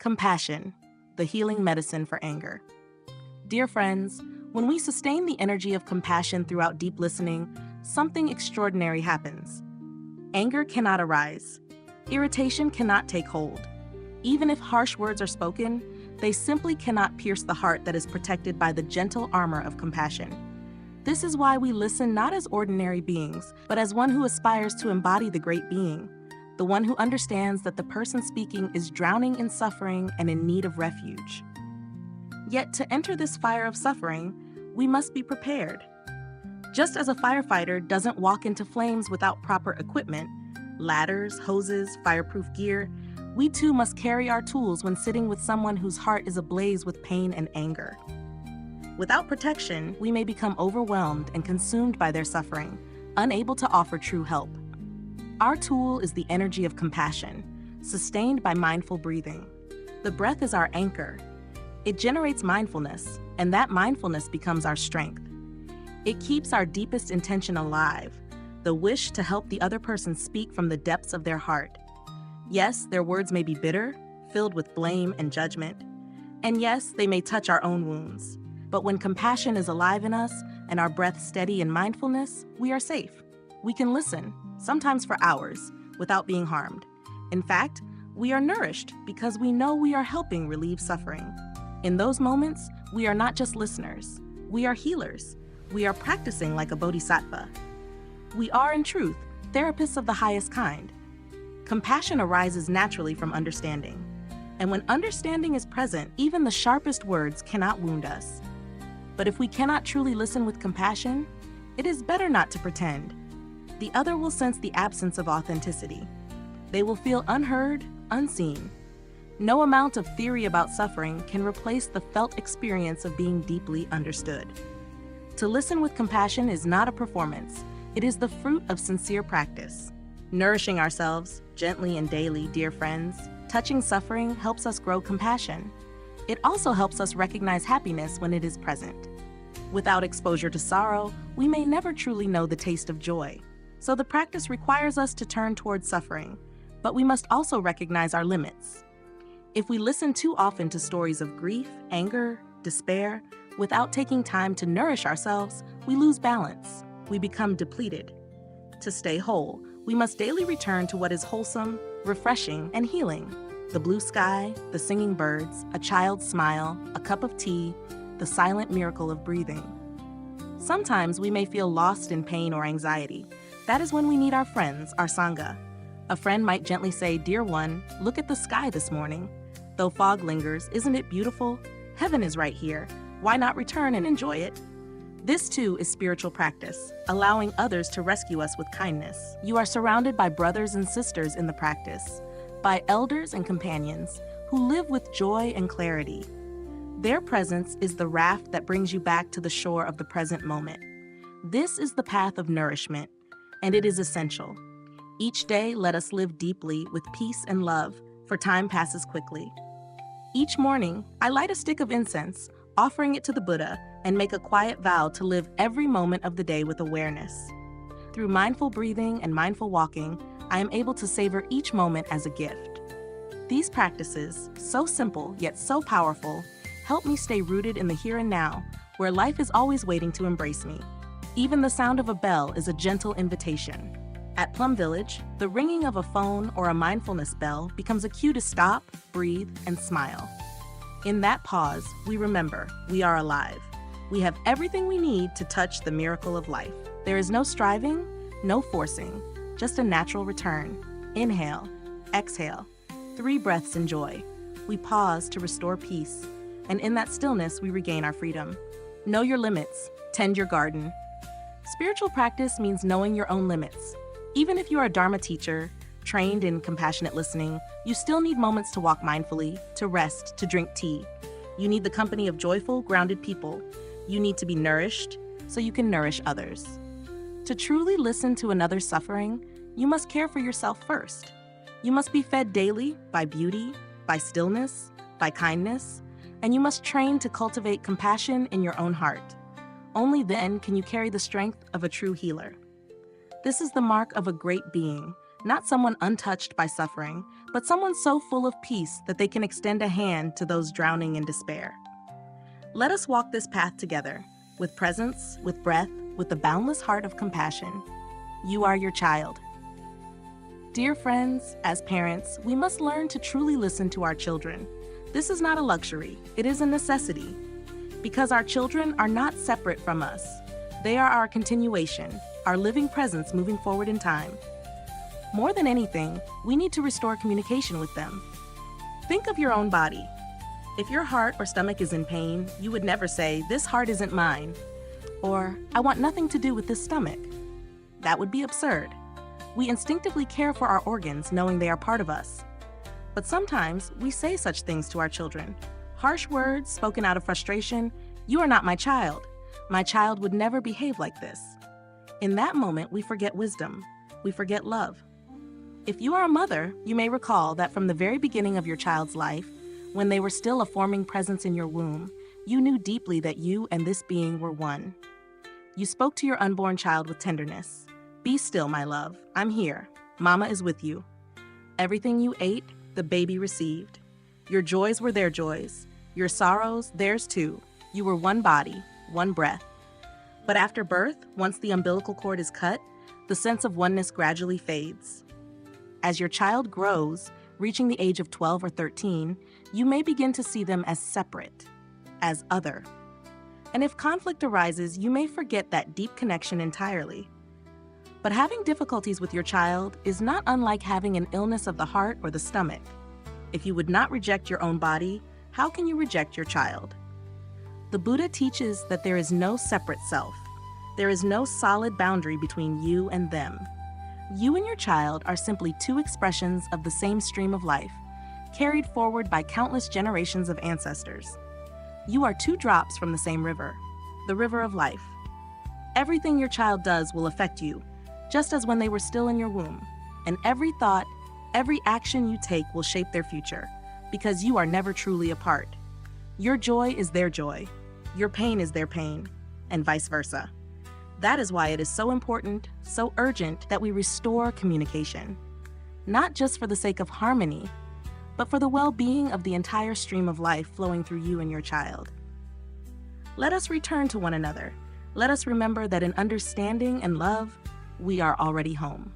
Compassion, the healing medicine for anger. Dear friends, when we sustain the energy of compassion throughout deep listening, something extraordinary happens. Anger cannot arise. Irritation cannot take hold. Even if harsh words are spoken, they simply cannot pierce the heart that is protected by the gentle armor of compassion. This is why we listen not as ordinary beings, but as one who aspires to embody the great being, the one who understands that the person speaking is drowning in suffering and in need of refuge. Yet to enter this fire of suffering, we must be prepared. Just as a firefighter doesn't walk into flames without proper equipment, ladders, hoses, fireproof gear, we too must carry our tools when sitting with someone whose heart is ablaze with pain and anger. Without protection, we may become overwhelmed and consumed by their suffering, unable to offer true help. Our tool is the energy of compassion, sustained by mindful breathing. The breath is our anchor. It generates mindfulness, and that mindfulness becomes our strength. It keeps our deepest intention alive, the wish to help the other person speak from the depths of their heart. Yes, their words may be bitter, filled with blame and judgment. And yes, they may touch our own wounds. But when compassion is alive in us and our breath steady in mindfulness, we are safe. We can listen, sometimes for hours, without being harmed. In fact, we are nourished because we know we are helping relieve suffering. In those moments, we are not just listeners. We are healers. We are practicing like a bodhisattva. We are, in truth, therapists of the highest kind. Compassion arises naturally from understanding. And when understanding is present, even the sharpest words cannot wound us. But if we cannot truly listen with compassion, it is better not to pretend. The other will sense the absence of authenticity. They will feel unheard, unseen. No amount of theory about suffering can replace the felt experience of being deeply understood. To listen with compassion is not a performance. It is the fruit of sincere practice. Nourishing ourselves, gently and daily, dear friends, touching suffering helps us grow compassion. It also helps us recognize happiness when it is present. Without exposure to sorrow, we may never truly know the taste of joy. So the practice requires us to turn towards suffering, but we must also recognize our limits. If we listen too often to stories of grief, anger, despair, without taking time to nourish ourselves, we lose balance. We become depleted. To stay whole, we must daily return to what is wholesome, refreshing, and healing. The blue sky, the singing birds, a child's smile, a cup of tea, the silent miracle of breathing. Sometimes we may feel lost in pain or anxiety. That is when we need our friends, our sangha. A friend might gently say, "Dear one, look at the sky this morning. Though fog lingers, isn't it beautiful? Heaven is right here. Why not return and enjoy it?" This too is spiritual practice, allowing others to rescue us with kindness. You are surrounded by brothers and sisters in the practice, by elders and companions who live with joy and clarity. Their presence is the raft that brings you back to the shore of the present moment. This is the path of nourishment, and it is essential. Each day, let us live deeply with peace and love, for time passes quickly. Each morning, I light a stick of incense, offering it to the Buddha, and make a quiet vow to live every moment of the day with awareness. Through mindful breathing and mindful walking, I am able to savor each moment as a gift. These practices, so simple yet so powerful, help me stay rooted in the here and now, where life is always waiting to embrace me. Even the sound of a bell is a gentle invitation. At Plum Village, the ringing of a phone or a mindfulness bell becomes a cue to stop, breathe, and smile. In that pause, we remember we are alive. We have everything we need to touch the miracle of life. There is no striving, no forcing, just a natural return. Inhale, exhale, 3 breaths in joy. We pause to restore peace, and in that stillness, we regain our freedom. Know your limits, tend your garden. Spiritual practice means knowing your own limits. Even if you are a Dharma teacher, trained in compassionate listening, you still need moments to walk mindfully, to rest, to drink tea. You need the company of joyful, grounded people. You need to be nourished so you can nourish others. To truly listen to another's suffering, you must care for yourself first. You must be fed daily by beauty, by stillness, by kindness, and you must train to cultivate compassion in your own heart. Only then can you carry the strength of a true healer. This is the mark of a great being, Not someone untouched by suffering, but someone so full of peace that they can extend a hand to those drowning in despair. Let us walk this path together, with presence, with breath, with the boundless heart of compassion. You are your child. Dear friends, as parents, we must learn to truly listen to our children. This is not a luxury, it is a necessity. Because our children are not separate from us. They are our continuation, our living presence moving forward in time. More than anything, we need to restore communication with them. Think of your own body. If your heart or stomach is in pain, you would never say, "This heart isn't mine," or "I want nothing to do with this stomach." That would be absurd. We instinctively care for our organs knowing they are part of us. But sometimes we say such things to our children. Harsh words spoken out of frustration. "You are not my child. My child would never behave like this." In that moment, we forget wisdom. We forget love. If you are a mother, you may recall that from the very beginning of your child's life, when they were still a forming presence in your womb, you knew deeply that you and this being were one. You spoke to your unborn child with tenderness. "Be still, my love. I'm here. Mama is with you." Everything you ate, the baby received. Your joys were their joys. Your sorrows, theirs too. You were one body, one breath. But after birth, once the umbilical cord is cut, the sense of oneness gradually fades. As your child grows, reaching the age of 12 or 13, you may begin to see them as separate, as other. And if conflict arises, you may forget that deep connection entirely. But having difficulties with your child is not unlike having an illness of the heart or the stomach. If you would not reject your own body, how can you reject your child? The Buddha teaches that there is no separate self. There is no solid boundary between you and them. You and your child are simply two expressions of the same stream of life, carried forward by countless generations of ancestors. You are two drops from the same river, the river of life. Everything your child does will affect you, just as when they were still in your womb. And every thought, every action you take will shape their future, because you are never truly apart. Your joy is their joy, your pain is their pain, and vice versa. That is why it is so important, so urgent that we restore communication, not just for the sake of harmony, but for the well-being of the entire stream of life flowing through you and your child. Let us return to one another. Let us remember that in understanding and love, we are already home.